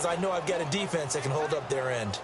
because I know I've got a defense that can hold up their end.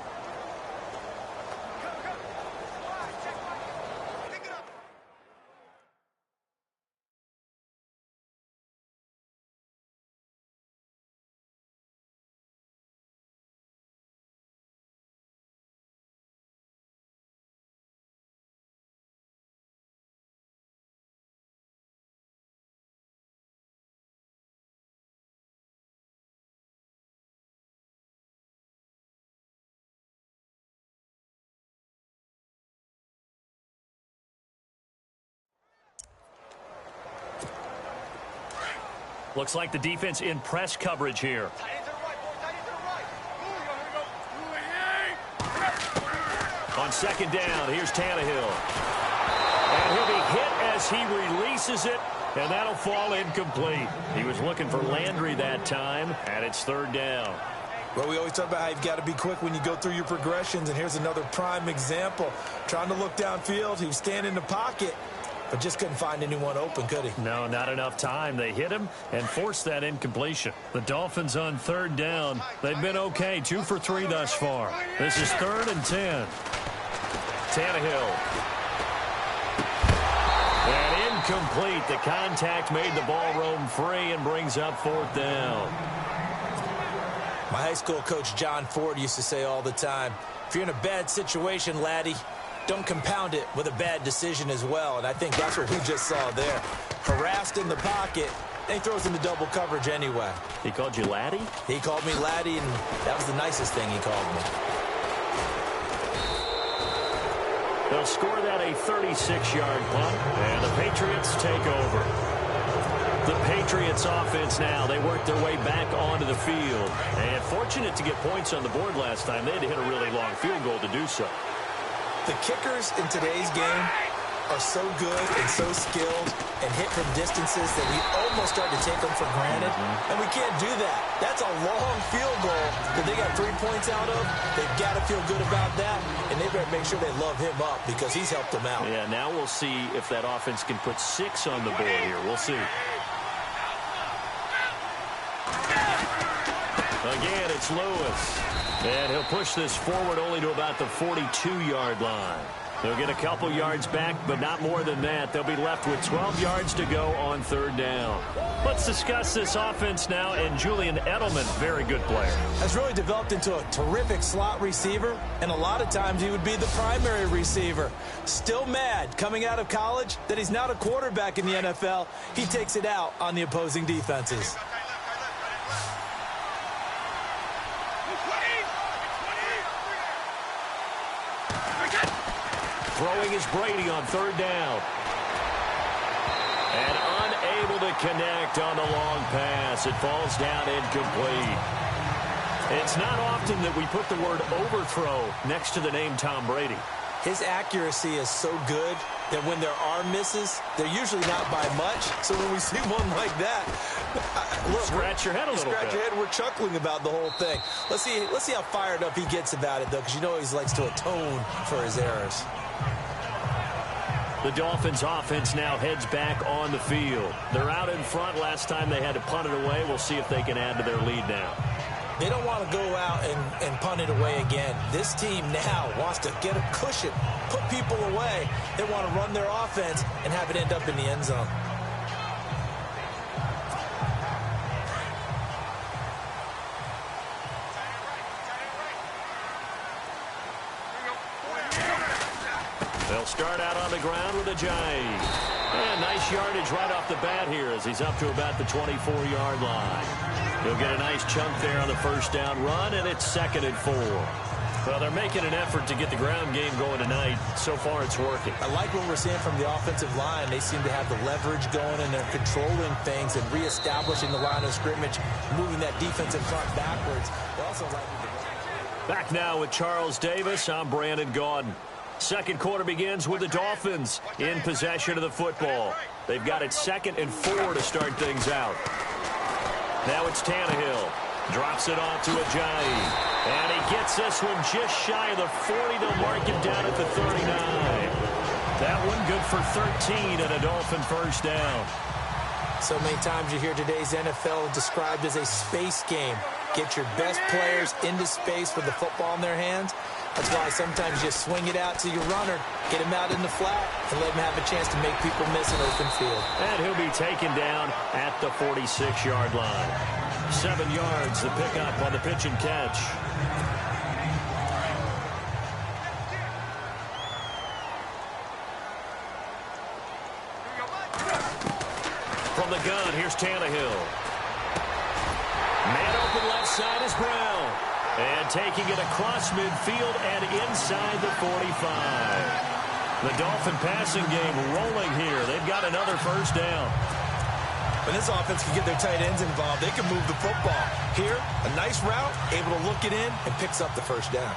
Looks like the defense in press coverage here. On second down, here's Tannehill. And he'll be hit as he releases it, and that'll fall incomplete. He was looking for Landry that time, and it's third down. Well, we always talk about how you've got to be quick when you go through your progressions, and here's another prime example. Trying to look downfield, he was standing in the pocket, but just couldn't find anyone open, could he? No, not enough time. They hit him and forced that incompletion. The Dolphins on third down. They've been okay, 2 for 3 thus far. This is 3rd and 10. Tannehill. And incomplete. The contact made the ball roam free and brings up 4th down. My high school coach, John Ford, used to say all the time, if you're in a bad situation, laddie, don't compound it with a bad decision as well. And I think that's what we just saw there. Harassed in the pocket, and he throws into double coverage anyway. He called you laddie? He called me laddie, and that was the nicest thing he called me. They'll score that a 36-yard punt, and the Patriots take over. The Patriots offense now, they work their way back onto the field. And fortunate to get points on the board last time. They had to hit a really long field goal to do so. The kickers in today's game are so good and so skilled and hit from distances that we almost start to take them for granted. And we can't do that. That's a long field goal that they got 3 points out of. They've got to feel good about that, and they better make sure they love him up because he's helped them out. Yeah, now we'll see if that offense can put 6 on the board here. We'll see. Again, it's Lewis. And he'll push this forward only to about the 42-yard line. They'll get a couple yards back, but not more than that. They'll be left with 12 yards to go on third down. Let's discuss this offense now, and Julian Edelman, very good player. Has really developed into a terrific slot receiver, and a lot of times he would be the primary receiver. Still mad coming out of college that he's not a quarterback in the NFL. He takes it out on the opposing defenses. Throwing is Brady on third down. And unable to connect on the long pass. It falls down incomplete. It's not often that we put the word overthrow next to the name Tom Brady. His accuracy is so good that when there are misses, they're usually not by much. So when we see one like that, look, scratch your head a little bit. Scratch your head. We're chuckling about the whole thing. Let's see how fired up he gets about it, though, because you know he likes to atone for his errors. The Dolphins offense now heads back on the field. They're out in front. Last time they had to punt it away. We'll see if they can add to their lead now. They don't want to go out and punt it away again. This team now wants to get a cushion, put people away. They want to run their offense and have it end up in the end zone. They'll start out on the ground with a jive. And nice yardage right off the bat here as he's up to about the 24-yard line. He'll get a nice chunk there on the first down run, and it's 2nd and 4. Well, they're making an effort to get the ground game going tonight. So far, it's working. I like what we're seeing from the offensive line. They seem to have the leverage going, and they're controlling things and reestablishing the line of scrimmage, moving that defensive front backwards. They also like back now with Charles Davis. I'm Brandon Gaudin. Second quarter begins with the Dolphins in possession of the football. They've got it 2nd and 4 to start things out. Now it's Tannehill. Drops it off to Ajayi. And he gets this one just shy of the 40. They'll mark him down at the 39. That one good for 13 and a Dolphin first down. So many times you hear today's NFL described as a space game. get your best players into space with the football in their hands. That's why sometimes you just swing it out to your runner, get him out in the flat, and let him have a chance to make people miss an open field. And he'll be taken down at the 46-yard line. 7 yards, the pickup on the pitch and catch. From the gun, here's Tannehill. Man open left side is Brown. And taking it across midfield and inside the 45. The Dolphin passing game rolling here. They've got another first down. When this offense can get their tight ends involved, they can move the football. Here, a nice route, able to look it in, and picks up the first down.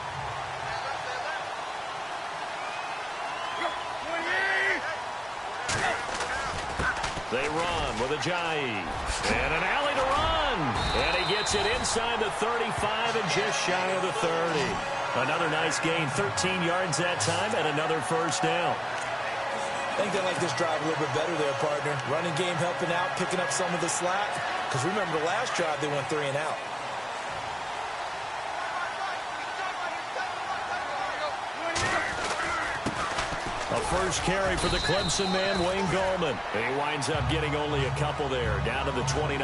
They run with Ajayi. And an alley to run. And he gets it inside the 35 and just shy of the 30. Another nice gain, 13 yards that time, and another first down. I think they like this drive a little bit better there, partner. Running game helping out, picking up some of the slack. Because remember, the last drive, they went 3 and out. A first carry for the Clemson man, Wayne Gallman. He winds up getting only a couple there, down to the 29.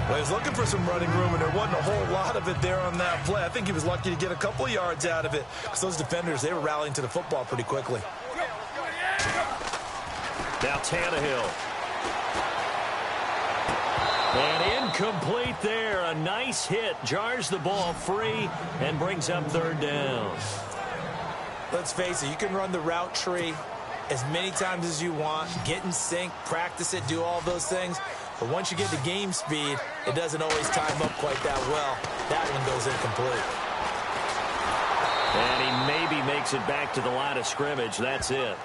Well, he was looking for some running room, and there wasn't a whole lot of it there on that play. I think he was lucky to get a couple of yards out of it, because those defenders, they were rallying to the football pretty quickly. Now Tannehill. And incomplete there. A nice hit. Jars the ball free and brings up third down. Let's face it, you can run the route tree as many times as you want, get in sync, practice it, do all those things. But once you get to game speed, it doesn't always time up quite that well. That one goes incomplete. And he maybe makes it back to the line of scrimmage. That's it.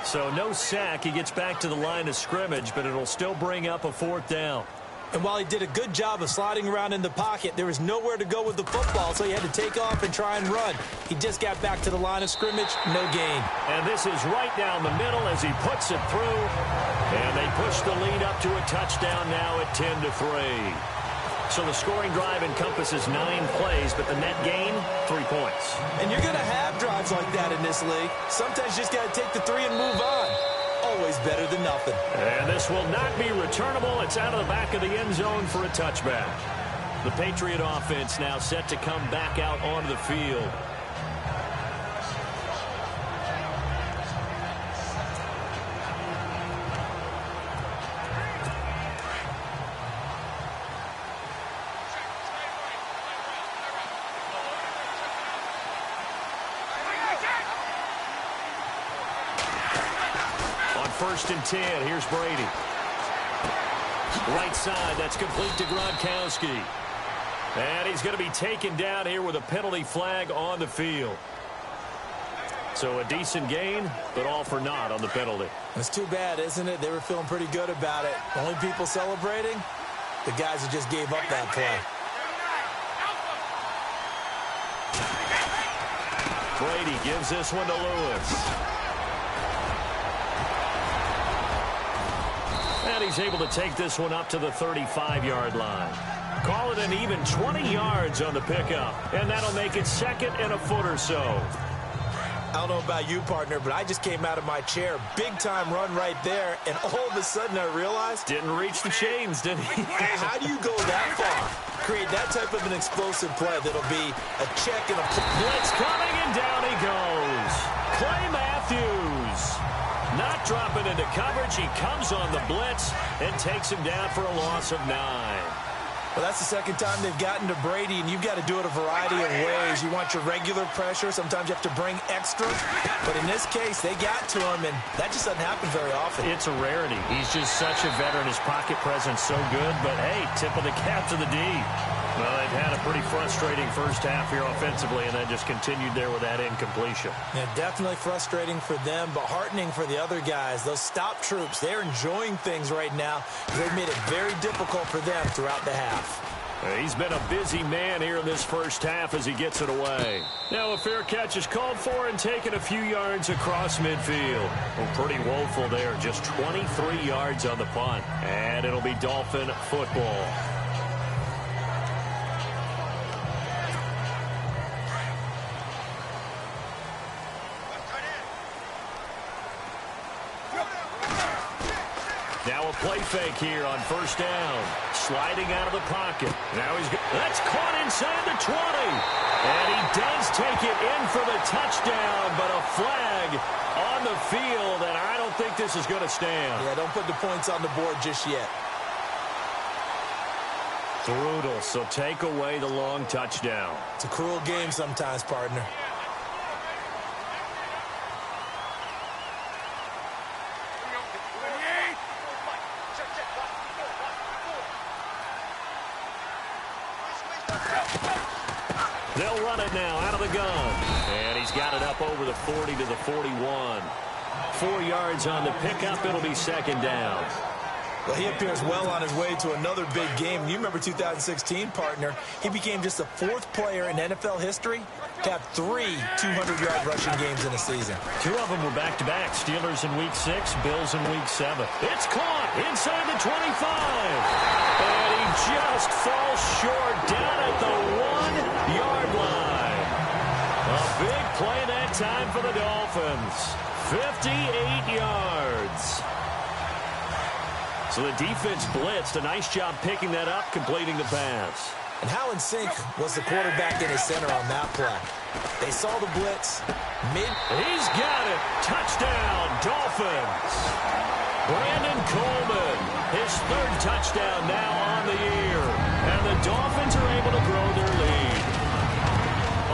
So no sack. He gets back to the line of scrimmage, but it'll still bring up a fourth down. And while he did a good job of sliding around in the pocket, there was nowhere to go with the football, so he had to take off and try and run. He just got back to the line of scrimmage, no gain. And this is right down the middle as he puts it through. And they push the lead up to a touchdown now at 10-3. So the scoring drive encompasses 9 plays, but the net gain, 3 points. And you're going to have drives like that in this league. Sometimes you just got to take the 3 and move on. Always better than nothing. And this will not be returnable. It's out of the back of the end zone for a touchback. The Patriot offense now set to come back out onto the field. First and 10. Here's Brady. Right side. That's complete to Gronkowski. And he's going to be taken down here with a penalty flag on the field. So a decent gain, but all for naught on the penalty. It's too bad, isn't it? They were feeling pretty good about it. Only people celebrating, the guys who just gave up that play. Brady gives this one to Lewis. And he's able to take this one up to the 35-yard line. Call it an even 20 yards on the pickup. And that'll make it second and a foot or so. I don't know about you, partner, but I just came out of my chair. Big-time run right there, and all of a sudden I realized... Didn't reach the chains, did he? How do you go that far? Create that type of an explosive play that'll be a check and a... Blitz coming, and down he goes. Clay Matthews. Not dropping into coverage. He comes on the blitz and takes him down for a loss of 9. Well, that's the second time they've gotten to Brady, and you've got to do it a variety of ways. You want your regular pressure. Sometimes you have to bring extra. But in this case, they got to him, and that just doesn't happen very often. It's a rarity. He's just such a veteran. His pocket presence so good. But, hey, tip of the cap to the D. Well, they've had a pretty frustrating first half here offensively, and then just continued there with that incompletion. Yeah, definitely frustrating for them, but heartening for the other guys. Those stop troops, they're enjoying things right now. They've made it very difficult for them throughout the half. He's been a busy man here in this first half as he gets it away. Now a fair catch is called for and taken a few yards across midfield. Well, pretty woeful there. Just 23 yards on the punt. And it'll be Dolphin football. Now a play fake here on first down. Sliding out of the pocket. Now he's that's caught inside the 20. And he does take it in for the touchdown, but a flag on the field, and I don't think this is going to stand. Yeah, don't put the points on the board just yet. Brutal, so take away the long touchdown. It's a cruel game sometimes, partner. They'll run it now out of the gun. And he's got it up over the 40 to the 41. 4 yards on the pickup. It'll be second down. Well, he appears well on his way to another big game. You remember 2016, partner. He became just the 4th player in NFL history to have 3 200-yard rushing games in a season. 2 of them were back-to-back. Steelers in Week 6, Bills in Week 7. It's caught inside the 25. And he just falls short down at the 1-yard line. A big play that time for the Dolphins. 58 yards. So the defense blitzed. A nice job picking that up, completing the pass. And HowellJ17's was the quarterback in his center on that play. They saw the blitz. He's got it. Touchdown, Dolphins. Brandon Coleman, his 3rd touchdown now on the year. And the Dolphins are able to grow their lead.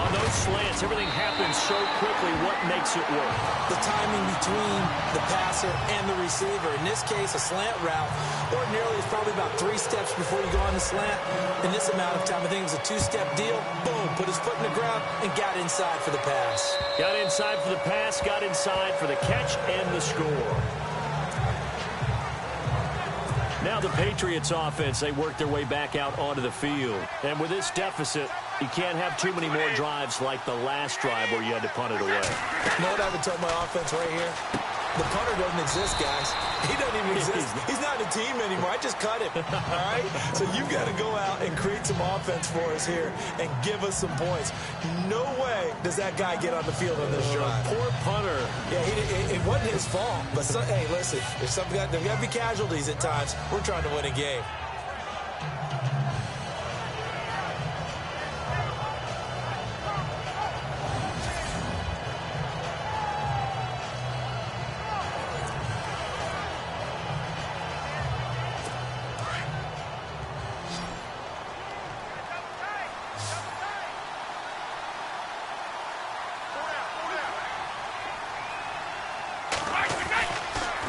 On those slants, everything happens so quickly. What makes it work? The timing between the passer and the receiver. In this case, a slant route ordinarily is probably about 3 steps before you go on the slant. In this amount of time, I think it was a 2-step deal. Boom, put his foot in the ground and got inside for the pass. Got inside for the pass, got inside for the catch and the score. Now the Patriots offense, they work their way back out onto the field. And with this deficit, you can't have too many more drives like the last drive where you had to punt it away. You know what I would tell my offense right here? The punter doesn't exist, guys. He doesn't even exist. He's not a team anymore. I just cut him, all right? So you've got to go out and create some offense for us here and give us some points. No way does that guy get on the field on this drive. Poor punter. Yeah, it wasn't his fault. But, hey, listen, there's got to be casualties at times. We're trying to win a game.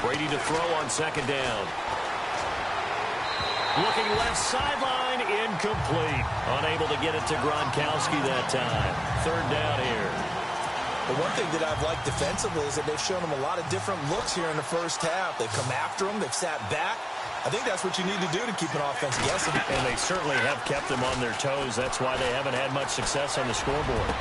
Brady to throw on second down. Looking left sideline, incomplete. Unable to get it to Gronkowski that time. 3rd down here. The one thing that I've liked defensively is that they've shown them a lot of different looks here in the first half. They've come after them. They've sat back. I think that's what you need to do to keep an offense guessing. And they certainly have kept them on their toes. That's why they haven't had much success on the scoreboard.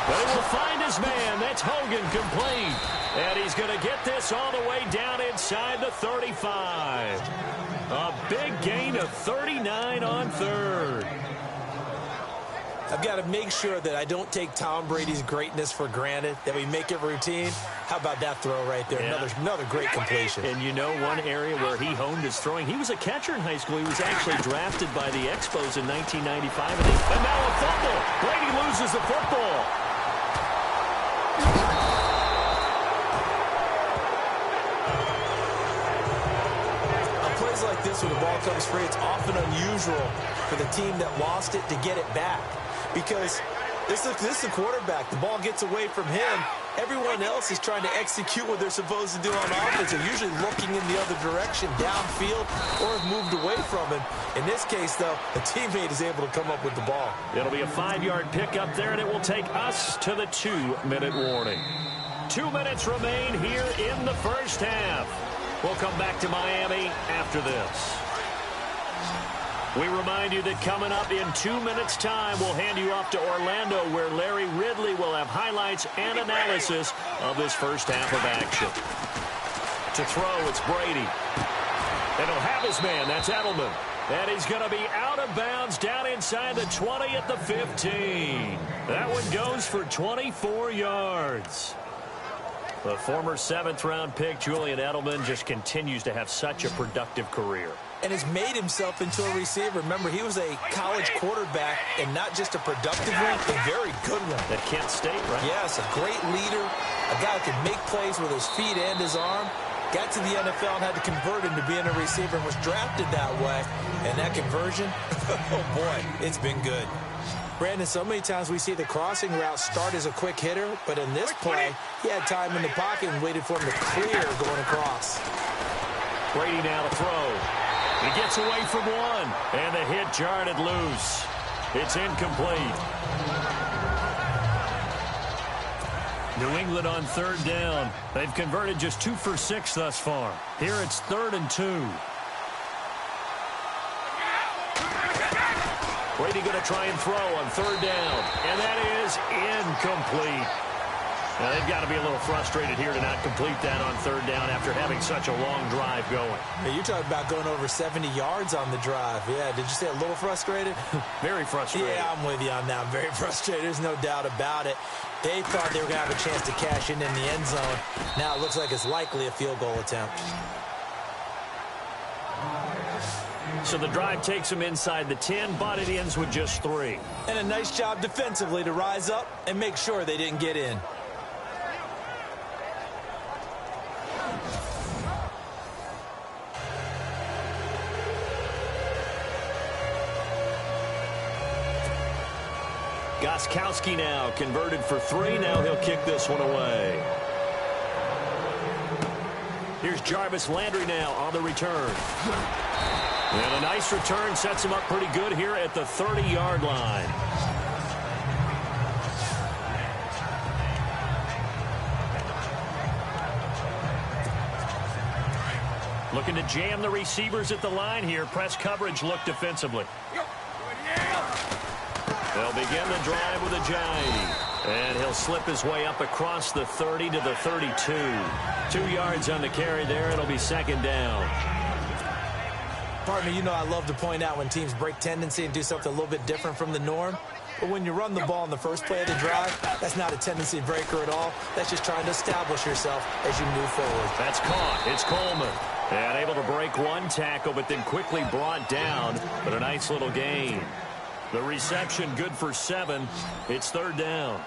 But he will find his man. That's Hogan, complete. And he's going to get this all the way down inside the 35. A big gain of 39 on 3rd. I've got to make sure that I don't take Tom Brady's greatness for granted, that we make it routine. How about that throw right there? Yeah. Another great completion. And you know one area where he honed his throwing? He was a catcher in high school. He was actually drafted by the Expos in 1995. And now a fumble. Brady loses the football. Plays like this when the ball comes free, it's often unusual for the team that lost it to get it back. Because this is the quarterback. The ball gets away from him. Everyone else is trying to execute what they're supposed to do on offense. They're usually looking in the other direction, downfield, or have moved away from him. In this case, though, a teammate is able to come up with the ball. It'll be a 5-yard pickup there, and it will take us to the 2-minute warning. 2 minutes remain here in the first half. We'll come back to Miami after this. We remind you that coming up in 2 minutes' time, we'll hand you off to Orlando, where Larry Ridley will have highlights and analysis of this first half of action. To throw, it's Brady. And he'll have his man. That's Edelman. And he's going to be out of bounds down inside the 20 at the 15. That one goes for 24 yards. The former 7th-round pick, Julian Edelman, just continues to have such a productive career. And has made himself into a receiver. Remember, he was a college quarterback, and not just a productive one, a very good one. At Kent State, right? Yes, a great leader, a guy who can make plays with his feet and his arm. Got to the NFL and had to convert into being a receiver and was drafted that way. And that conversion, oh boy, it's been good. Brandon, so many times we see the crossing route start as a quick hitter, but in this play, he had time in the pocket and waited for him to clear going across. Brady now to throw. He gets away from one, and the hit jarred it loose. It's incomplete. New England on 3rd down. They've converted just 2 for 6 thus far. Here it's 3rd and 2. Brady going to try and throw on 3rd down, and that is incomplete. Now, they've got to be a little frustrated here to not complete that on 3rd down after having such a long drive going. Hey, you're talking about going over 70 yards on the drive. Yeah, did you say a little frustrated? Very frustrated. Yeah, I'm with you on that. Very frustrated. There's no doubt about it. They thought they were going to have a chance to cash in the end zone. Now it looks like it's likely a field goal attempt. So the drive takes them inside the 10, but it ends with just 3. And a nice job defensively to rise up and make sure they didn't get in. Gostkowski now converted for 3. Now he'll kick this one away. Here's Jarvis Landry now on the return. And a nice return sets him up pretty good here at the 30-yard line. Looking to jam the receivers at the line here. Press coverage look defensively. They'll begin the drive with a jive. And he'll slip his way up across the 30 to the 32. 2 yards on the carry there. It'll be 2nd down. Partner, you know I love to point out when teams break tendency and do something a little bit different from the norm. But when you run the ball in the first play of the drive, that's not a tendency breaker at all. That's just trying to establish yourself as you move forward. That's caught. It's Coleman. And able to break one tackle, but then quickly brought down. But a nice little gain. The reception good for 7. It's 3rd down.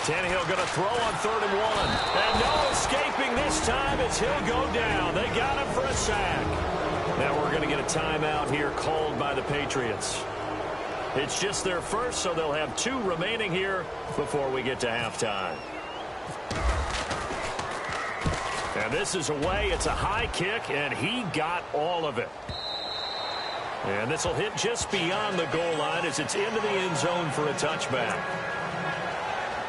Tannehill going to throw on 3rd and 1. And no escaping this time as he'll go down. They got him for a sack. Now we're going to get a timeout here called by the Patriots. It's just their first, so they'll have 2 remaining here before we get to halftime. And this is away. It's a high kick, and he got all of it. And this will hit just beyond the goal line as it's into the end zone for a touchback.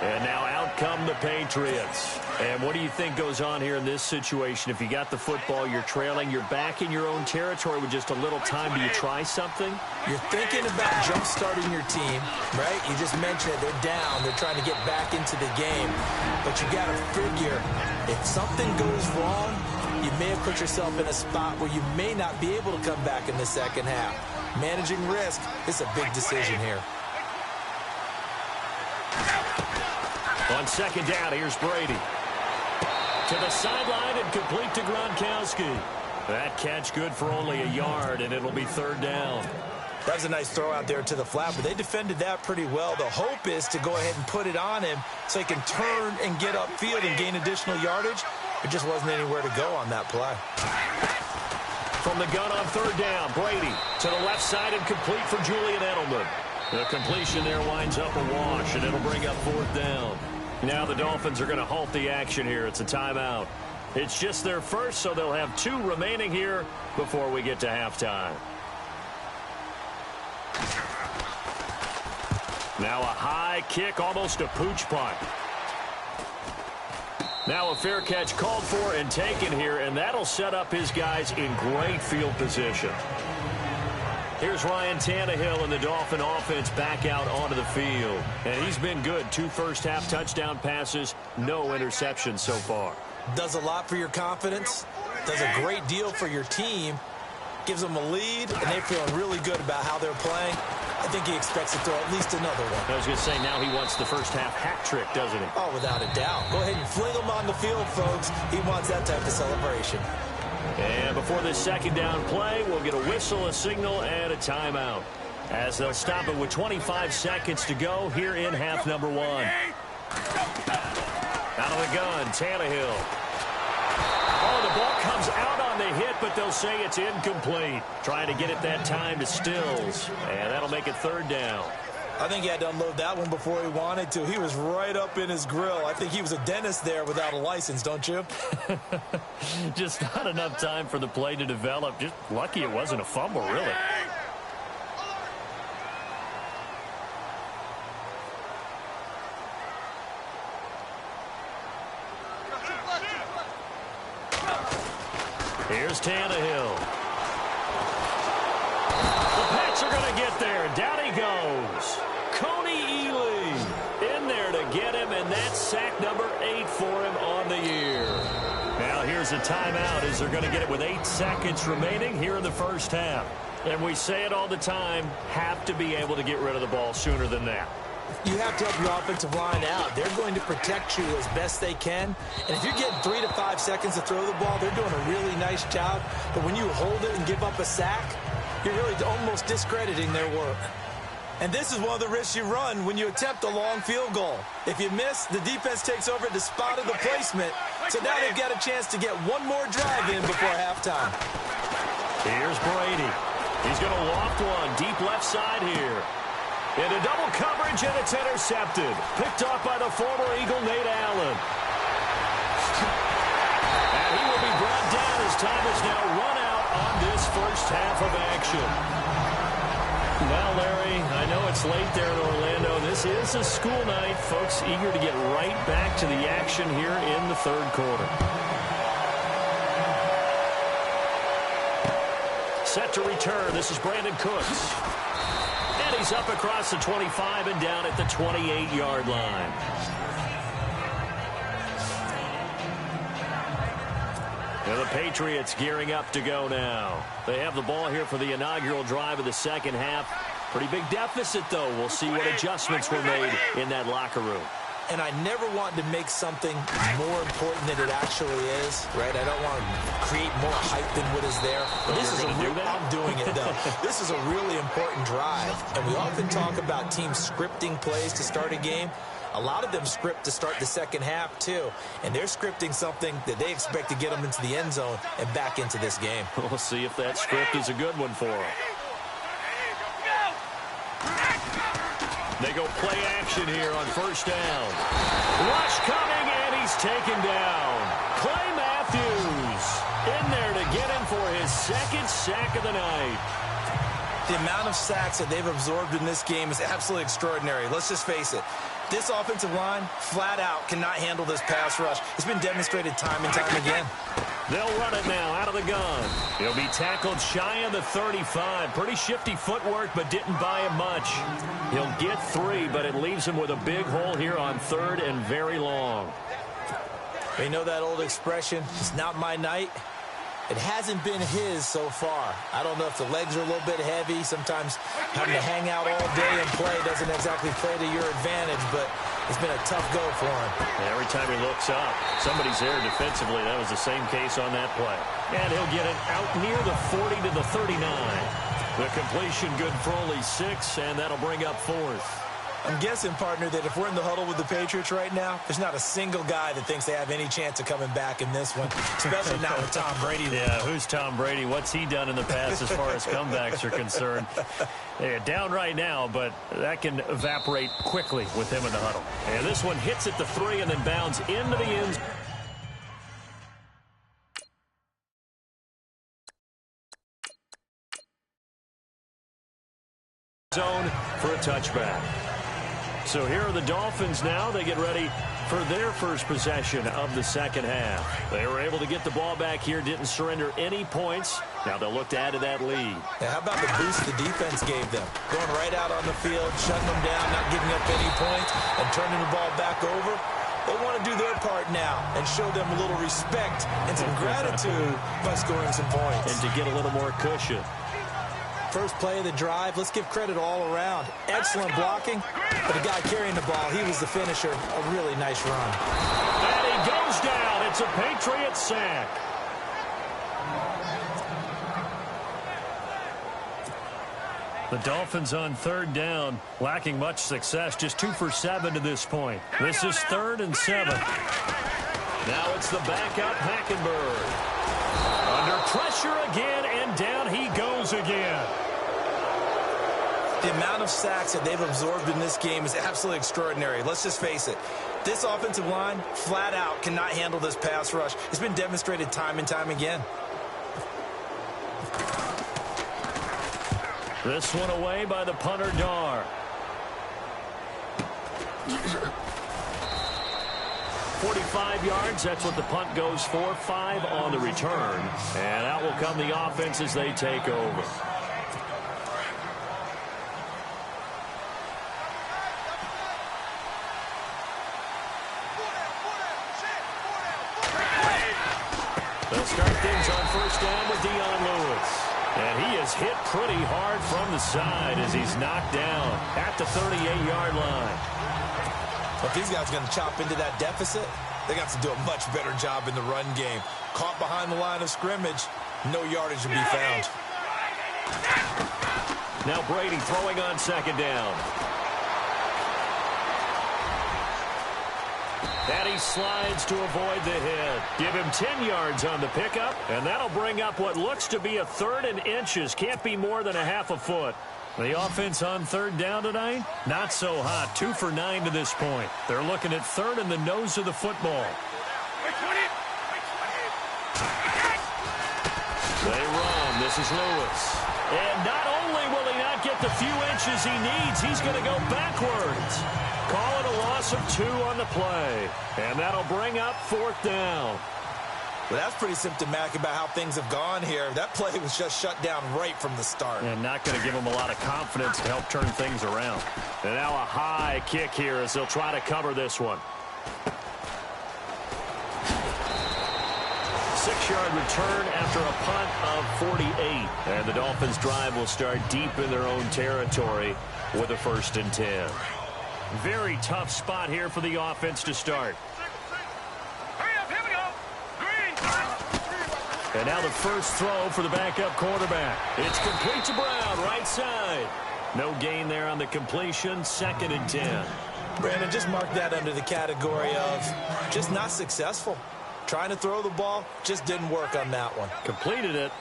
And now out come the Patriots. And what do you think goes on here in this situation? If you got the football, you're trailing, you're back in your own territory with just a little time. Do you try something? You're thinking about jump-starting your team, right? You just mentioned it. They're down. They're trying to get back into the game. But you got to figure, if something goes wrong, you may have put yourself in a spot where you may not be able to come back in the second half. Managing risk is a big decision here. On 2nd down, here's Brady. To the sideline and complete to Gronkowski. That catch good for only a yard, and it'll be 3rd down. That was a nice throw out there to the flat, but they defended that pretty well. The hope is to go ahead and put it on him so he can turn and get upfield and gain additional yardage. There just wasn't anywhere to go on that play. From the gun on 3rd down, Brady to the left side and complete for Julian Edelman. The completion there winds up a wash, and it'll bring up 4th down. Now the Dolphins are going to halt the action here. It's a timeout. It's just their first, so they'll have 2 remaining here before we get to halftime. Now a high kick, almost a pooch punt. Now a fair catch called for and taken here, and that'll set up his guys in great field position. Here's Ryan Tannehill and the Dolphin offense back out onto the field. And he's been good. 2 first-half touchdown passes, no interceptions so far. Does a lot for your confidence. Does a great deal for your team. Gives them a lead, and they're feeling really good about how they're playing. I think he expects to throw at least another one. I was going to say, now he wants the first half hat trick, doesn't he? Oh, without a doubt. Go ahead and fling him on the field, folks. He wants that type of celebration. And before this second down play, we'll get a whistle, a signal, and a timeout, as they'll stop it with 25 seconds to go here in half number one. Out of the gun, Tannehill. Oh, the ball comes out on the hit, but they'll say it's incomplete. Trying to get it that time to Stills, and that'll make it third down. I think he had to unload that one before he wanted to. He was right up in his grill. I think he was a dentist there without a license, don't you? Just not enough time for the play to develop. Just lucky it wasn't a fumble, really. Here's Tannehill. The Pats are going to get there. Down he goes. Coney Ely in there to get him, and that's sack number 8 for him on the year. Now here's a timeout as they're going to get it with 8 seconds remaining here in the first half. And we say it all the time, have to be able to get rid of the ball sooner than that. You have to help your offensive line out. They're going to protect you as best they can. And if you're getting 3 to 5 seconds to throw the ball, they're doing a really nice job. But when you hold it and give up a sack, you're really almost discrediting their work. And this is one of the risks you run when you attempt a long field goal. If you miss, the defense takes over at the spot of the placement. So now they've got a chance to get one more drive in before halftime. Here's Brady. He's going to loft one deep left side here. Into double coverage, and it's intercepted. Picked off by the former Eagle, Nate Allen. And he will be brought down as time is now run out on this first half of action. Well, Larry, I know it's late there in Orlando. This is a school night. Folks eager to get right back to the action here in the third quarter. Set to return. This is Brandon Cooks. And he's up across the 25 and down at the 28-yard line. Now the Patriots gearing up to go now. They have the ball here for the inaugural drive of the second half. Pretty big deficit, though. We'll see what adjustments were made in that locker room. And I never want to make something more important than it actually is, right? I don't want to create more hype than what is there. But this is I'm doing it, though. This is a really important drive. And we often talk about teams scripting plays to start a game. A lot of them script to start the second half, too. And they're scripting something that they expect to get them into the end zone and back into this game. We'll see if that script is a good one for them. They go play action here on first down. Rush coming, and he's taken down. Clay Matthews in there to get him for his second sack of the night. The amount of sacks that they've absorbed in this game is absolutely extraordinary. Let's just face it. This offensive line, flat out, cannot handle this pass rush. It's been demonstrated time and time again. They'll run it now out of the gun. He'll be tackled shy of the 35. Pretty shifty footwork, but didn't buy him much. He'll get 3, but it leaves him with a big hole here on third and very long. You know that old expression, it's not my night? It hasn't been his so far. I don't know if the legs are a little bit heavy. Sometimes having to hang out all day and play doesn't exactly play to your advantage, but it's been a tough go for him. And every time he looks up, somebody's there defensively. That was the same case on that play. And he'll get it out near the 40 to the 39. The completion good for only 6, and that'll bring up fourth. I'm guessing, partner, that if we're in the huddle with the Patriots right now, there's not a single guy that thinks they have any chance of coming back in this one, especially not with Tom Brady. Yeah, who's Tom Brady? What's he done in the past as far as comebacks are concerned? They're down right now, but that can evaporate quickly with him in the huddle. And this one hits at the 3 and then bounds into the end zone for a touchback. So here are the Dolphins now. They get ready for their first possession of the second half. They were able to get the ball back here, didn't surrender any points. Now they'll look to add to that lead. Now, how about the boost the defense gave them? Going right out on the field, shutting them down, not giving up any points, and turning the ball back over. They want to do their part now and show them a little respect and some gratitude by scoring some points. And to get a little more cushion. first play of the drive. Let's give credit all around. Excellent blocking, but the guy carrying the ball, he was the finisher. A really nice run. And he goes down. It's a Patriot sack. The Dolphins on third down, lacking much success, just 2 for 7 to this point. This is 3rd and 7. Now it's the backup, Hackenberg. Under pressure again, and down he goes again. The amount of sacks that they've absorbed in this game is absolutely extraordinary. Let's just face it. This offensive line, flat out, cannot handle this pass rush. It's been demonstrated time and time again. This one away by the punter, Dar. 45 yards, that's what the punt goes for. 5 on the return. And out will come the offense as they take over. They'll start things on first down with Dion Lewis. And he is hit pretty hard from the side as he's knocked down at the 38-yard line. If these guys are going to chop into that deficit, they got to do a much better job in the run game. Caught behind the line of scrimmage, no yardage to be found. Now Brady throwing on second down. And he slides to avoid the hit. Give him 10 yards on the pickup, and that'll bring up what looks to be a 3rd and inches. Can't be more than a half a foot. The offense on third down tonight, not so hot. 2 for 9 to this point. They're looking at 3rd and the nose of the football. They run. This is Lewis. And not only will he not get the few inches he needs, he's going to go backwards. Call it a loss of 2 on the play. And that'll bring up 4th down. Well, that's pretty symptomatic about how things have gone here. That play was just shut down right from the start. And not going to give him a lot of confidence to help turn things around. And now a high kick here as they'll try to cover this one. 6-yard return after a punt of 48. And the Dolphins' drive will start deep in their own territory with a 1st and 10. Very tough spot here for the offense to start. And now the first throw for the backup quarterback. It's complete to Brown, right side. No gain there on the completion, 2nd and 10. Brandon, just mark that under the category of just not successful. Trying to throw the ball, just didn't work on that one. Completed it.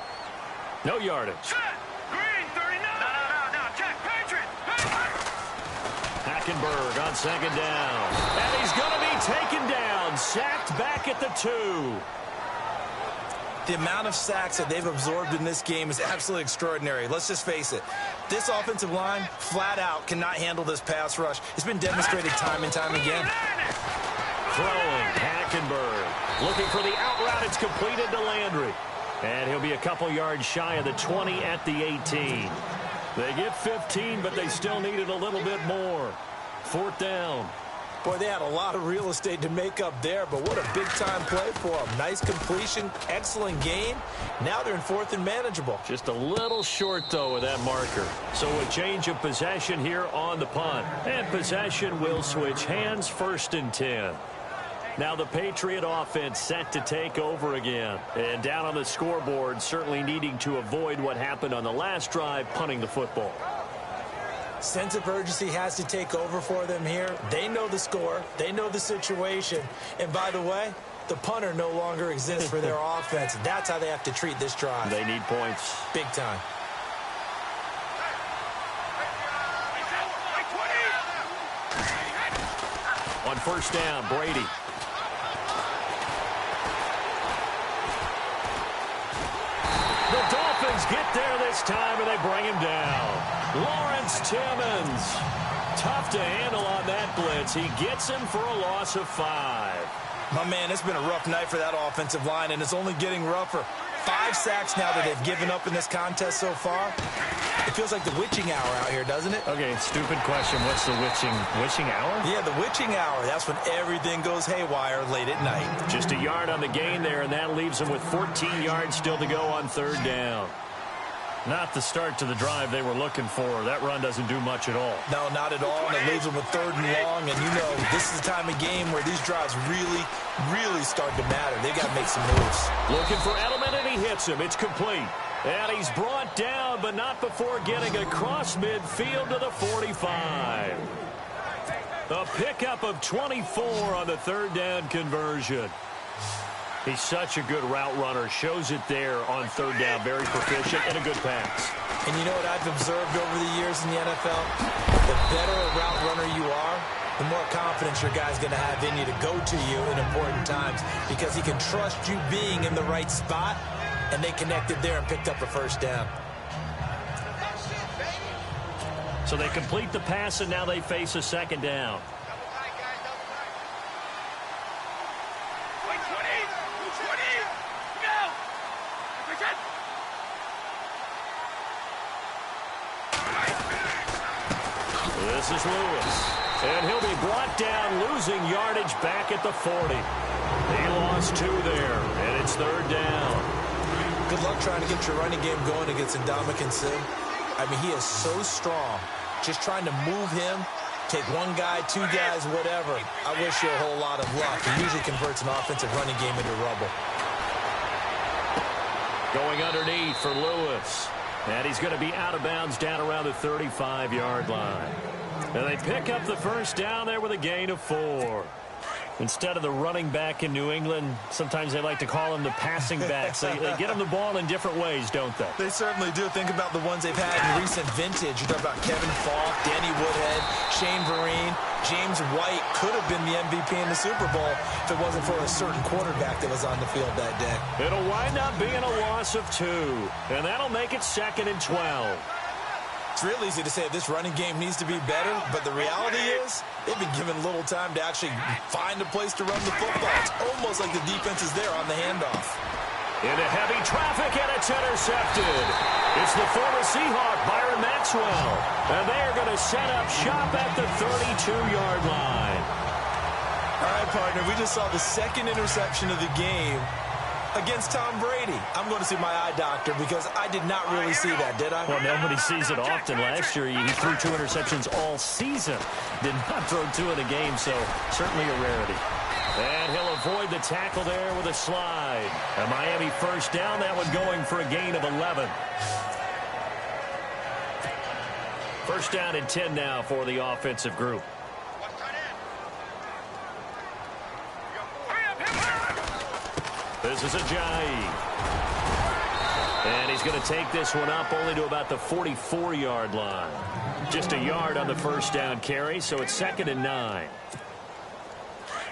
No yardage. Hackenberg on second down. And he's going to be taken down. Sacked back at the 2. The amount of sacks that they've absorbed in this game is absolutely extraordinary. Let's just face it. This offensive line, flat out, cannot handle this pass rush. It's been demonstrated time and time again. Throwing, Hackenberg. Looking for the out route. It's completed to Landry. And he'll be a couple yards shy of the 20 at the 18. They get 15, but they still needed a little bit more. 4th down. Boy, they had a lot of real estate to make up there, but what a big-time play for them. Nice completion, excellent game. Now they're in 4th and manageable. Just a little short, though, with that marker. So a change of possession here on the punt. And possession will switch hands, 1st and 10. Now the Patriot offense set to take over again. And down on the scoreboard, certainly needing to avoid what happened on the last drive, punting the football. Sense of urgency has to take over for them here. They know the score. They know the situation. And by the way, the punter no longer exists for their offense. That's how they have to treat this drive. They need points. Big time. On first down, Brady. The Dolphins get there this time, and they bring him down. Lawrence Timmons. Tough to handle on that blitz. He gets him for a loss of 5. My man, it's been a rough night for that offensive line, and it's only getting rougher. 5 sacks now that they've given up in this contest so far. It feels like the witching hour out here, doesn't it? Okay, stupid question. What's the witching hour? Yeah, the witching hour. That's when everything goes haywire late at night. Just a yard on the gain there, and that leaves them with 14 yards still to go on third down. Not the start to the drive they were looking for. That run doesn't do much at all. No, not at all, and it leaves them with 3rd and long, and you know this is the time of game where these drives really start to matter. They got to make some moves. Looking for Edelman, and he hits him. It's complete. And he's brought down, but not before getting across midfield to the 45. A pickup of 24 on the 3rd down conversion. He's such a good route runner. Shows it there on 3rd down. Very proficient and a good pass. And you know what I've observed over the years in the NFL? The better a route runner you are, the more confidence your guy's going to have in you to go to you in important times because he can trust you being in the right spot, and they connected there and picked up a 1st down. So they complete the pass, and now they face a 2nd down. This is Lewis. And he'll be brought down, losing yardage back at the 40. He lost 2 there, and it's 3rd down. Good luck trying to get your running game going against Ndamukong Suh. I mean, he is so strong. Just trying to move him, take 1 guy, 2 guys, whatever. I wish you a whole lot of luck. He usually converts an offensive running game into rubble. Going underneath for Lewis. And he's going to be out of bounds down around the 35-yard line. And they pick up the 1st down there with a gain of 4. Instead of the running back in New England, sometimes they like to call them the passing backs. They get them the ball in different ways, don't they? They certainly do. Think about the ones they've had in recent vintage. You talk about Kevin Falk, Danny Woodhead, Shane Vereen. James White could have been the MVP in the Super Bowl if it wasn't for a certain quarterback that was on the field that day. It'll wind up being a loss of 2, and that'll make it 2nd and 12. It's real easy to say this running game needs to be better, but the reality is they've been given little time to actually find a place to run the football. It's almost like the defense is there on the handoff. Into heavy traffic, and it's intercepted. It's the former Seahawk, Byron Maxwell, and they are going to set up shop at the 32-yard line. All right, partner, we just saw the 2nd interception of the game against Tom Brady. I'm going to see my eye doctor because I did not really see that, did I? Well, nobody sees it often. Last year, he threw 2 interceptions all season. Did not throw 2 in a game, so certainly a rarity. And he'll avoid the tackle there with a slide. A Miami 1st down, that one going for a gain of 11. 1st down and 10 now for the offensive group. This is Ajayi. And he's going to take this one up only to about the 44-yard line. Just a yard on the 1st down carry, so it's 2nd and 9.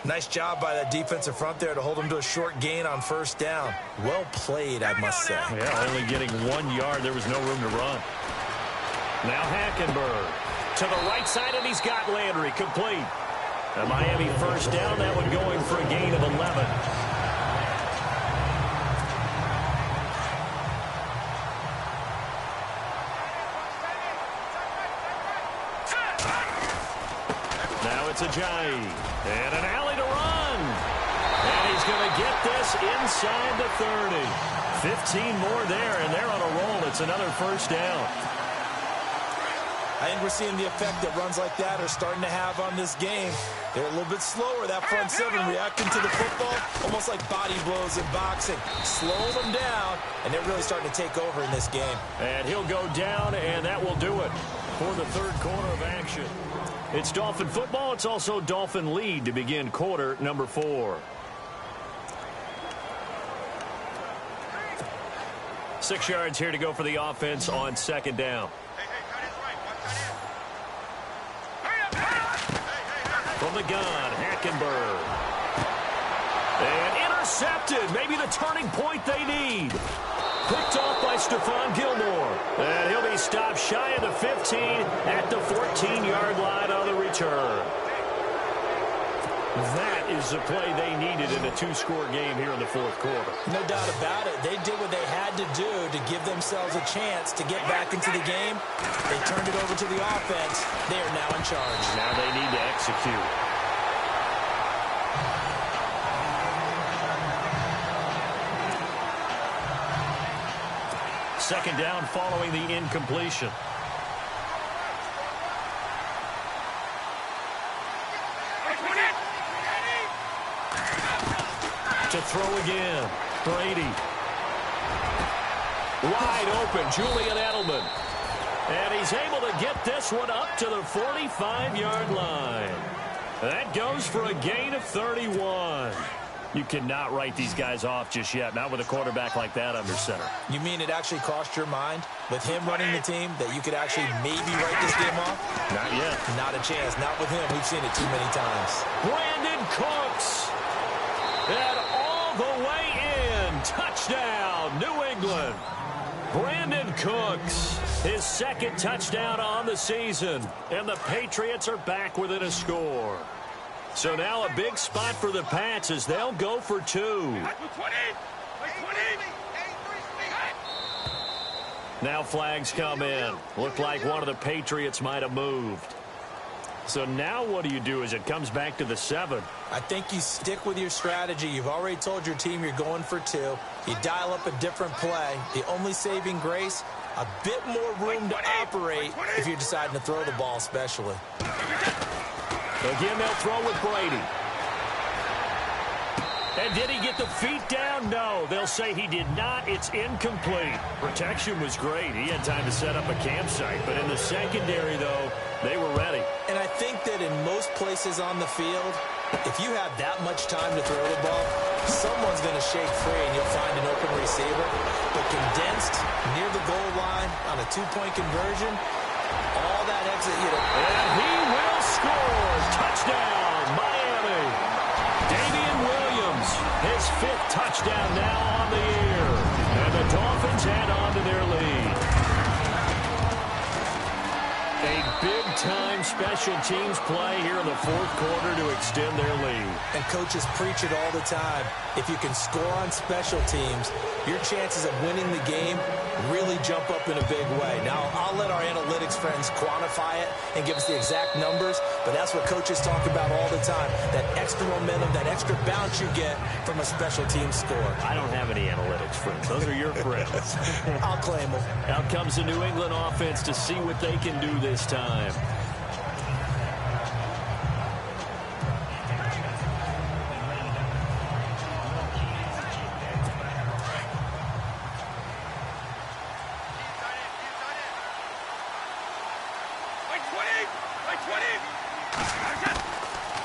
Nice job by that defensive front there to hold him to a short gain on 1st down. Well played, I must say. Yeah, only getting 1 yard. There was no room to run. Now Hackenberg to the right side, and he's got Landry complete. A Miami 1st down, that one going for a gain of 11. It's Ajayi. And an alley to run. And he's going to get this inside the 30. 15 more there, and they're on a roll. It's another 1st down. I think we're seeing the effect that runs like that are starting to have on this game. They're a little bit slower, that front 7, reacting to the football, almost like body blows in boxing. Slow them down, and they're really starting to take over in this game. And he'll go down, and that will do it for the 3rd quarter of action. It's Dolphin football. It's also Dolphin lead to begin quarter number 4. 6 yards here to go for the offense on 2nd down. From the gun, Hackenberg. And intercepted. Maybe the turning point they need. Picked off by Stephon Gilmore. And he'll be stopped shy of the 15 at the 14-yard line on the return. That is the play they needed in a 2-score game here in the 4th quarter. No doubt about it. They did what they had to do to give themselves a chance to get back into the game. They turned it over to the offense. They are now in charge. Now they need to execute. second down following the incompletion. To throw again, Brady. Wide open, Julian Edelman. And he's able to get this one up to the 45-yard line. That goes for a gain of 31. You cannot write these guys off just yet, not with a quarterback like that under center. You mean it actually crossed your mind, with him running the team, that you could actually maybe write this game off? Not yet. Not a chance. Not with him. We've seen it too many times. Brandon Cooks. And all the way in. Touchdown, New England. Brandon Cooks, his second touchdown on the season. And the Patriots are back within a score. So now a big spot for the Pats as they'll go for two. Now flags come in. Looked like one of the Patriots might have moved. So now what do you do as it comes back to the 7? I think you stick with your strategy. You've already told your team you're going for 2. You dial up a different play. The only saving grace, a bit more room to operate if you're deciding to throw the ball especially. Again, they'll throw with Brady. And did he get the feet down? No, they'll say he did not. It's incomplete. Protection was great. He had time to set up a campsite. But in the secondary, though, they were ready. And I think that in most places on the field, if you have that much time to throw the ball, someone's going to shake free and you'll find an open receiver. But condensed, near the goal line, on a 2-point conversion, all that exit, And he will score. Touchdown, Miami. Damian Williams, his 5th touchdown now on the year. And the Dolphins add on to their lead. A big-time special teams play here in the 4th quarter to extend their lead. And coaches preach it all the time. If you can score on special teams, your chances of winning the game really jump up in a big way. Now, I'll let our analytics friends quantify it and give us the exact numbers, but that's what coaches talk about all the time, that extra momentum, that extra bounce you get from a special team score. I don't have any analytics friends. Those are your friends. I'll claim them. Out comes the New England offense to see what they can do this time.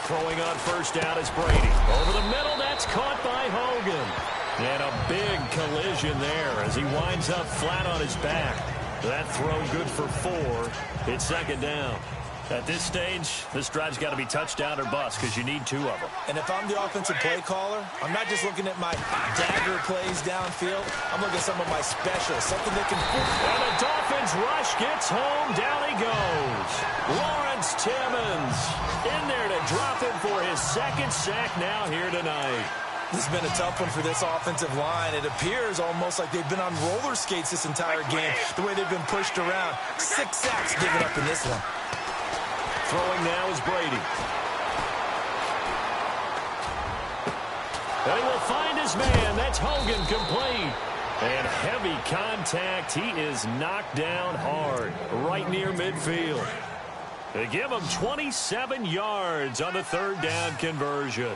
Throwing on first down is Brady. Over the middle, that's caught by Hogan. And a big collision there as he winds up flat on his back. That throw good for 4. It's second down. At this stage, this drive's got to be touchdown or bust because you need 2 of them. And if I'm the offensive play caller, I'm not just looking at my dagger plays downfield. I'm looking at some of my specials, something that can... And the Dolphins rush gets home. Down he goes. Lawrence Timmons in there to drop him for his 2nd sack now here tonight. This has been a tough one for this offensive line. It appears almost like they've been on roller skates this entire game, the way they've been pushed around. 6 sacks given up in this one. Throwing now is Brady. And he will find his man. That's Hogan, complete. And heavy contact. He is knocked down hard, right near midfield. They give him 27 yards on the 3rd down conversion.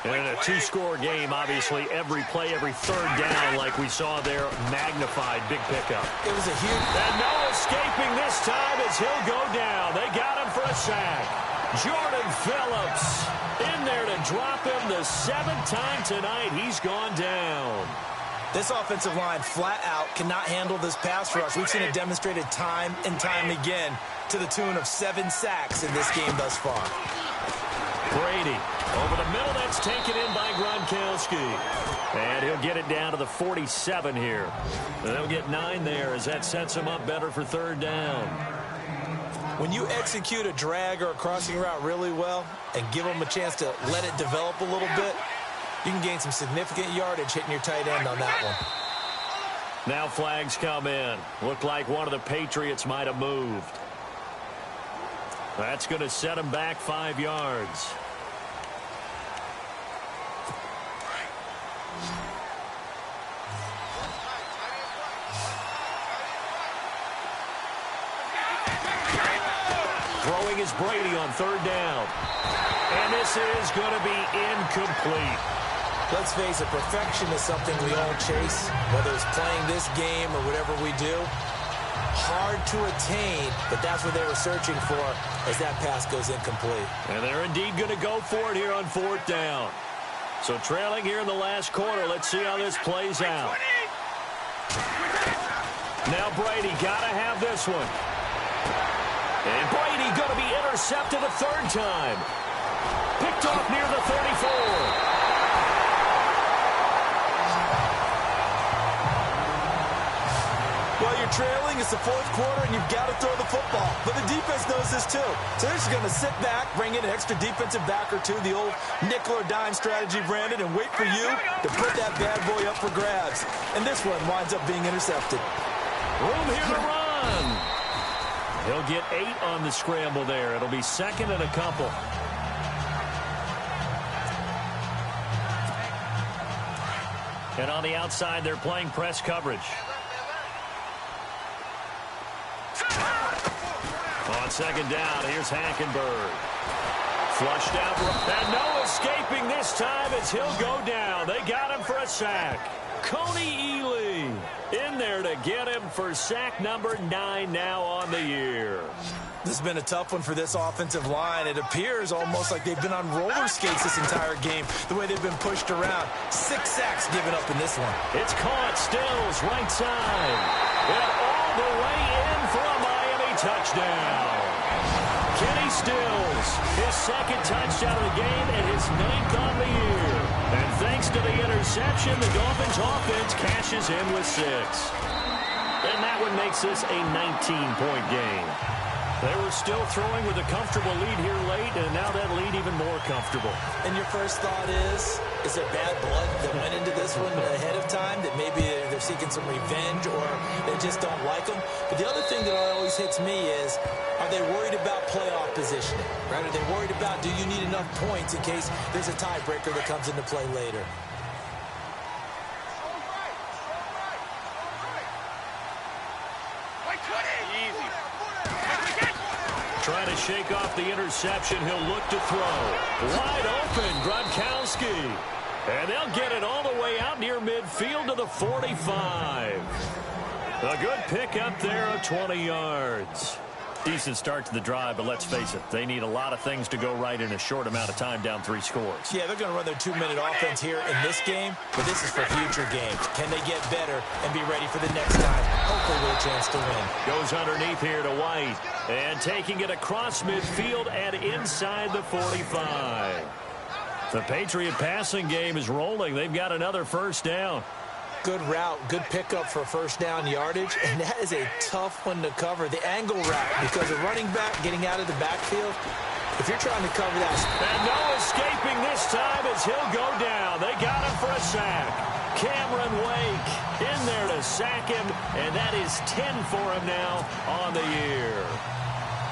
And in a 2-score game, obviously, every play, every 3rd down, like we saw there, magnified, big pickup. It was a huge... And no escaping this time as he'll go down. They got him for a sack. Jordan Phillips in there to drop him the 7th time tonight. He's gone down. This offensive line, flat out, cannot handle this pass rush. We've seen it demonstrated time and time again to the tune of 7 sacks in this game thus far. Brady over the middle. That's taken in by Gronkowski. And he'll get it down to the 47 here. And they'll get 9 there as that sets him up better for 3rd down. When you execute a drag or a crossing route really well and give them a chance to let it develop a little bit, you can gain some significant yardage hitting your tight end on that one. Now flags come in. Looked like one of the Patriots might have moved. That's going to set him back 5 yards. throwing is Brady on third down. And this is going to be incomplete. Let's face it, perfection is something we all chase, whether it's playing this game or whatever we do. Hard to attain, but that's what they were searching for as that pass goes incomplete. And they're indeed going to go for it here on fourth down. So trailing here in the last quarter, let's see how this plays out. Now Brady got to have this one. And Brady going to be intercepted a third time. Picked off near the 34. Well, you're trailing, it's the fourth quarter, and you've got to throw the football. But the defense knows this, too. So they're just going to sit back, bring in an extra defensive back or two, the old nickel or dime strategy, Brandon, and wait for you to put that bad boy up for grabs. And this one winds up being intercepted. Room here to run. He'll get 8 on the scramble there. It'll be second and a couple. And on the outside, they're playing press coverage. On second down, here's Hackenberg. Flushed out, and no escaping this time as he'll go down. They got him for a sack. Coney Ely in there to get him for sack number 9 now on the year. This has been a tough one for this offensive line. It appears almost like they've been on roller skates this entire game, the way they've been pushed around. 6 sacks given up in this one. It's caught, Stills, right side. And all the way in for a Miami touchdown. Kenny Stills, his second touchdown of the game and his 9th on the year. And thanks to the interception, the Dolphins offense cashes in with 6. And that one makes this a 19-point game. They were still throwing with a comfortable lead here late, and now that lead even more comfortable. And your first thought is there bad blood that went into this one ahead of time, that maybe they're seeking some revenge or they just don't like them? But the other thing that always hits me is, are they worried about playoff positioning? Right? Are they worried about, do you need enough points in case there's a tiebreaker that comes into play later? Trying to shake off the interception. He'll look to throw. Wide open, Gronkowski. And they'll get it all the way out near midfield to the 45. A good pick up there of 20 yards. Decent start to the drive, but let's face it, they need a lot of things to go right in a short amount of time, down 3 scores. Yeah, they're going to run their 2-minute offense here in this game, but this is for future games. Can they get better and be ready for the next time? Hopefully with a chance to win. Goes underneath here to White, and taking it across midfield and inside the 45. The Patriot passing game is rolling. They've got another first down. Good route, good pickup for first down yardage, and that is a tough one to cover. The angle route, because a running back getting out of the backfield, if you're trying to cover that. And no escaping this time as he'll go down. They got him for a sack. Cameron Wake in there to sack him, and that is 10 for him now on the year.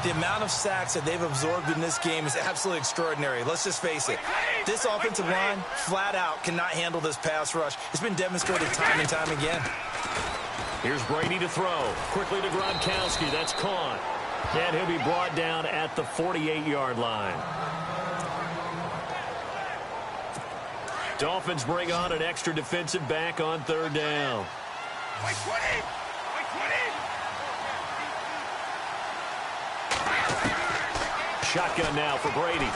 The amount of sacks that they've absorbed in this game is absolutely extraordinary. Let's just face it. This offensive line, flat out, cannot handle this pass rush. It's been demonstrated time and time again. Here's Brady to throw. Quickly to Gronkowski. That's caught. And he'll be brought down at the 48-yard line. Dolphins bring on an extra defensive back on third down. Shotgun now for Brady.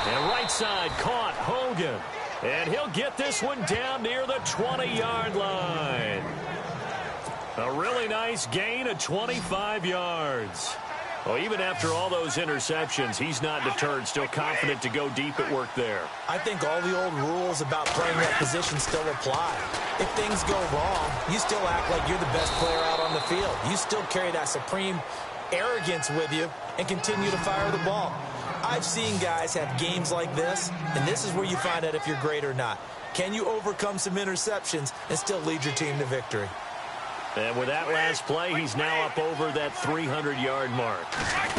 And right side caught Hogan. And he'll get this one down near the 20-yard line. A really nice gain of 25 yards. Well, even after all those interceptions, he's not deterred, still confident to go deep at work there. I think all the old rules about playing that position still apply. If things go wrong, you still act like you're the best player out on the field. You still carry that supreme arrogance with you and continue to fire the ball. I've seen guys have games like this, and this is where you find out if you're great or not. Can you overcome some interceptions and still lead your team to victory? And with that last play, he's now up over that 300-yard mark.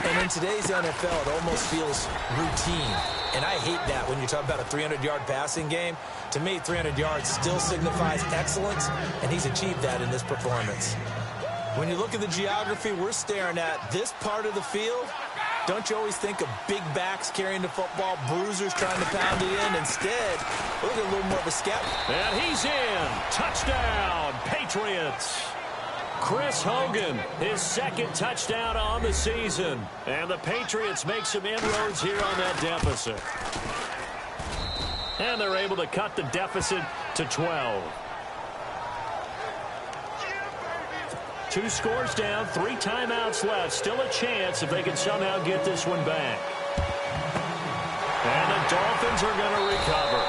And in today's NFL, it almost feels routine. And I hate that when you talk about a 300-yard passing game. To me, 300 yards still signifies excellence, and he's achieved that in this performance. When you look at the geography we're staring at, this part of the field, don't you always think of big backs carrying the football, bruisers trying to pound it in? Instead, look at a little more of a scout. And he's in. Touchdown, Patriots. Chris Hogan, his second touchdown on the season. And the Patriots make some inroads here on that deficit. And they're able to cut the deficit to 12. 2 scores down, 3 timeouts left. Still a chance if they can somehow get this one back. And the Dolphins are going to recover.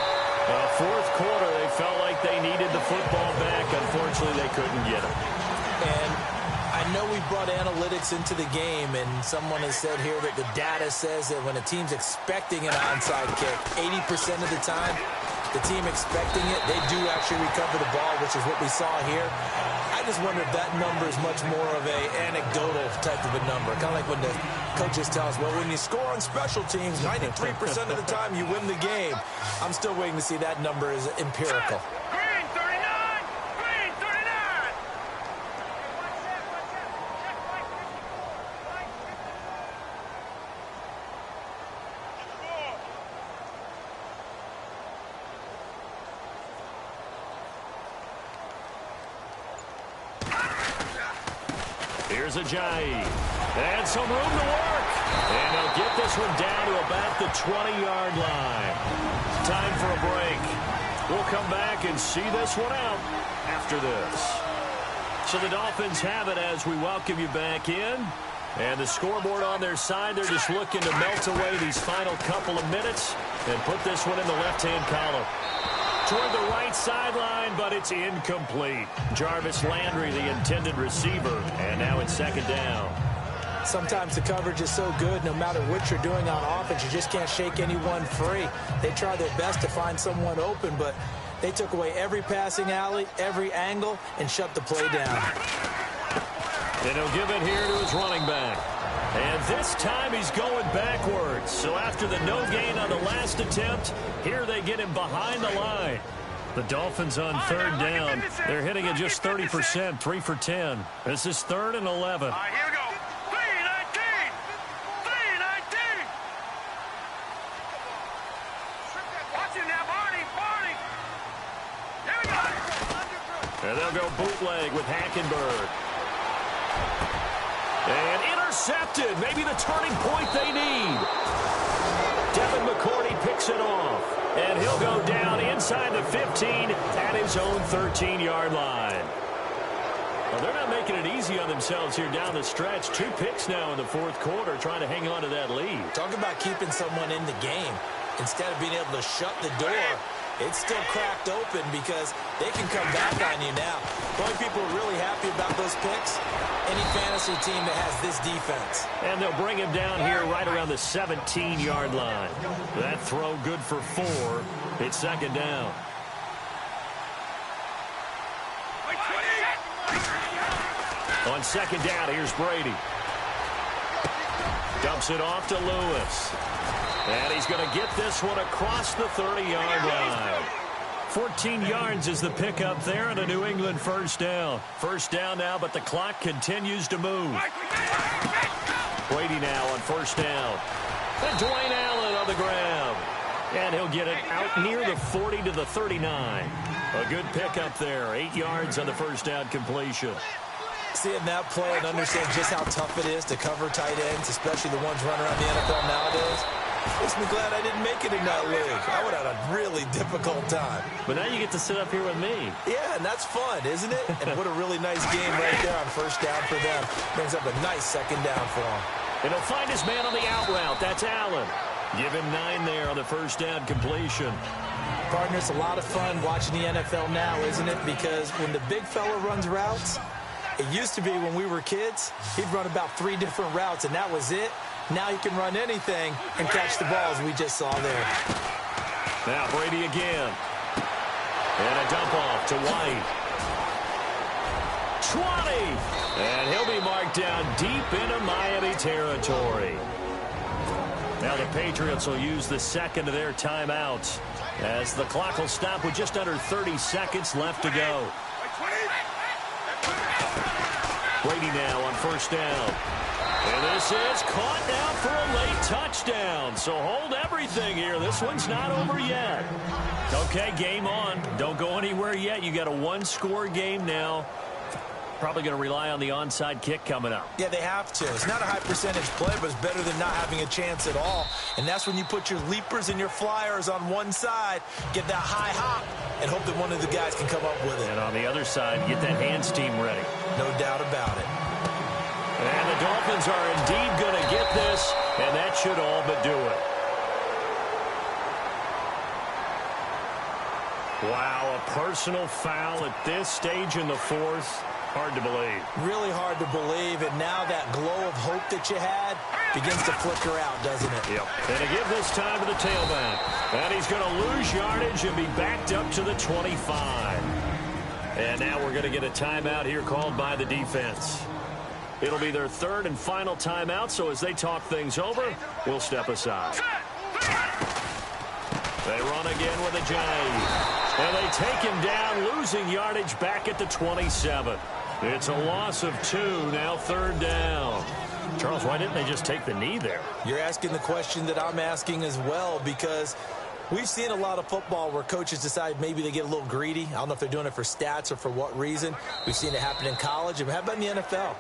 Fourth quarter, they felt like they needed the football back. Unfortunately, they couldn't get it. And I know we brought analytics into the game, and someone has said here that the data says that when a team's expecting an onside kick, 80% of the time, the team expecting it, they do actually recover the ball, which is what we saw here. I just wonder if that number is much more of a anecdotal type of a number. Kind of like when the coaches tell us, well, when you score on special teams, 93% of the time you win the game. I'm still waiting to see that number is empirical. Here's Ajayi. And some room to work. And they'll get this one down to about the 20-yard line. Time for a break. We'll come back and see this one out after this. So the Dolphins have it as we welcome you back in. And the scoreboard on their side, they're just looking to melt away these final couple of minutes and put this one in the left-hand column. Toward the right sideline, but it's incomplete. Jarvis Landry, the intended receiver, and now it's second down. Sometimes the coverage is so good, no matter what you're doing on offense, you just can't shake anyone free. They try their best to find someone open, but they took away every passing alley, every angle, and shut the play down. And he'll give it here to his running back. And this time he's going backwards. So after the no gain on the last attempt, here they get him behind the line. The Dolphins on third down. They're hitting it just 30%, 3 for 10. This is 3rd and 11. All right, here we go. 3-19. 3-19. Watch it now, Barney. Here we go. And they'll go bootleg with Hackenberg. And intercepted. Maybe the turning point they need. Devin McCourty picks it off. And he'll go down inside the 15 at his own 13-yard line. Well, they're not making it easy on themselves here down the stretch. 2 picks now in the fourth quarter, trying to hang on to that lead. Talk about keeping someone in the game. Instead of being able to shut the door, it's still cracked open because they can come back on you now. The only people who are really happy about those picks, any fantasy team that has this defense. And they'll bring him down here right around the 17-yard line. That throw good for 4. It's second down. On second down, here's Brady. Dumps it off to Lewis. And he's going to get this one across the 30-yard line. 14 yards is the pickup there and a New England first down. First down now, but the clock continues to move. Brady now on first down. And Dwayne Allen on the ground. And he'll get it out near the 40 to the 39. A good pickup there. 8 yards on the first down completion. Seeing that play and understand just how tough it is to cover tight ends, especially the ones running around the NFL nowadays, makes me glad I didn't make it in that league. I would have had a really difficult time. But now you get to sit up here with me. Yeah, and that's fun, isn't it? And what a really nice game right there on first down for them. Brings up a nice second down for them. And he'll find his man on the out route. That's Allen. Give him 9 there on the first down completion. Partner, it's a lot of fun watching the NFL now, isn't it? Because when the big fella runs routes, it used to be when we were kids, he'd run about 3 different routes, and that was it. Now he can run anything and catch the balls we just saw there. Now Brady again. And a dump off to White. 20. And he'll be marked down deep into Miami territory. Now the Patriots will use the second of their timeouts as the clock will stop with just under 30 seconds left to go. Brady now on first down. And this is caught now for a late touchdown. So hold everything here. This one's not over yet. Okay, game on. Don't go anywhere yet. You got a one-score game now. Probably going to rely on the onside kick coming up. Yeah, they have to. It's not a high percentage play, but it's better than not having a chance at all. And that's when you put your leapers and your flyers on one side, get that high hop, and hope that one of the guys can come up with it. And on the other side, get that hands team ready. No doubt about it. And the Dolphins are indeed going to get this, and that should all but do it. Wow, a personal foul at this stage in the fourth. Hard to believe. Really hard to believe, and now that glow of hope that you had begins to flicker out, doesn't it? Yep. And to give this time to the tailback. And he's going to lose yardage and be backed up to the 25. And now we're going to get a timeout here called by the defense. It'll be their third and final timeout, so as they talk things over, we'll step aside. They run again with a jive. And they take him down, losing yardage back at the 27. It's a loss of 2, now third down. Charles, why didn't they just take the knee there? You're asking the question that I'm asking as well, because we've seen a lot of football where coaches decide maybe they get a little greedy. I don't know if they're doing it for stats or for what reason. We've seen it happen in college, and how about in the NFL?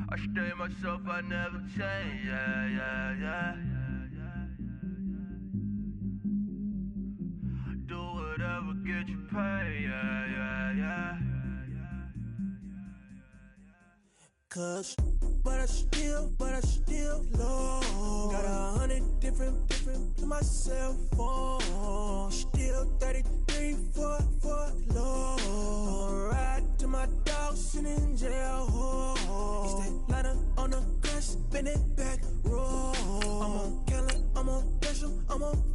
I stay myself, I never change, yeah. Do whatever, get you paid, yeah. Cause, but I still low. Got 100 different to my cell phone. Still 33 for low. I'ma ride to my dog sitting in jail. It's that lighter on the grass, spin it back, roll. I'm on Cali, I'm on Bishop, I'm on